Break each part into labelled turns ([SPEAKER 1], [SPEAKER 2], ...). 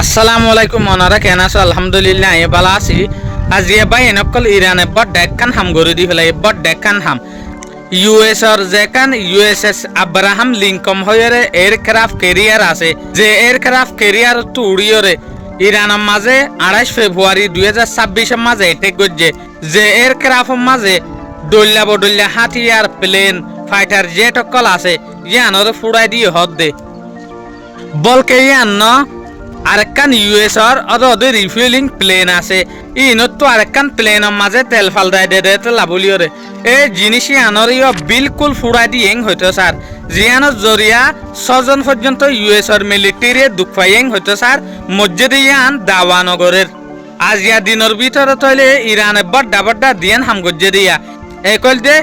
[SPEAKER 1] আসসালামু আলাইকুম ওনারা কেন আছো আলহামদুলিল্লাহ আমি ভালো আছি আজি ভাই এনেকল ইরানে বড় ডেকান হাম গরি দি ফেলাই বড় ডেকান হাম ইউএস আর যেখান ইউএসএস আব্রাহাম লিঙ্কন হয়রে এয়ারক্রাফট ক্যারিয়ার আছে যে এয়ারক্রাফট ক্যারিয়ার তো উড়িয়রে ইরানের মাঝে 28 ফেব্রুয়ারি 2026 মাঝে এটেক গজ্জে যে এয়ারক্রাফটের মাঝে দল্লা বদল্লা হাতিয়ার প্লেন ফাইটার জেট অকল আছে ইয়ানরে ফুড়াই দিয়ে হদ দে বলকে ইয়ান ন আরেকখান ইউএসর অদে রিফুয়েলিং প্লেন আছে ইনত তো আরেকখান প্লেনের মাঝে তেল ফালদাই দে লাভলিয়রে এই জিনিস আনর বিলকুল ফুড়াই দিয়ে হইতো স্যার জিয়ানোর জরিয়া 6 জন পর্যন্ত ইউএসর মিলিটারি দুঃখ পাইয়েং হইতো স্যার মসজিদে ইয়ান দাওয়ানগরের আজিয়া দিনের ভিতরে তৈলে ইরানে বড্ডা বড্ডা দিয়েন হামগজ্জে দিয়া একল যে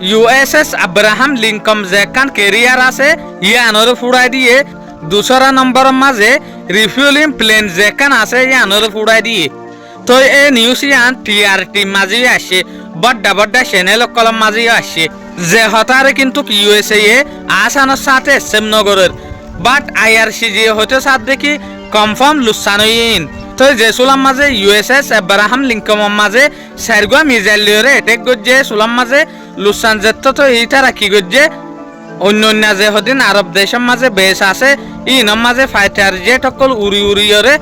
[SPEAKER 1] ইউএসএস আব্রাহাম লিঙ্কন যেখান কেরিয়ার আছে ইয়ানোর ফুড়াই দিয়ে 200 নম্বরের মাঝে রিফুয়েলিং প্লেন যেখান আছে ইয়ানোর ফুড়াই দিয়ে তো এই নিউজ ইয়ান টিআরটি মাঝে আসে বড্ডা বড্ডা চ্যানেল কলম মাঝে আসে যে হতারে কিন্তু ইউএসএ আসানোর সাথে শ্যামনগরের বাট আইআরসি যে হয়তো সাথ দেখি কনফার্ম লুসানইন তো যে সুলাম মাঝে ইউএসএস আব্রাহাম লিঙ্কনের মাঝে সারগুয়া মিজাইলরে এটেক গজ্জে সুলাম মাঝে লুসান জেত তো এইটা রাখি গজ্জে অন্য অন্য যে হদিন আরব দেশের মাঝে বেশ আছে ইনর মাঝে ফাইটার জেট অকল উড়ি উড়িয়রে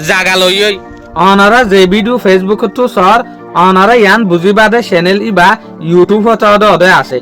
[SPEAKER 1] জাগা লইয়ই অনারা যে ভিডিও ফেসবুক তো সর অনারা ইয়ান বুঝিবাদে চ্যানেল ইবা ইউটিউব হতে আছে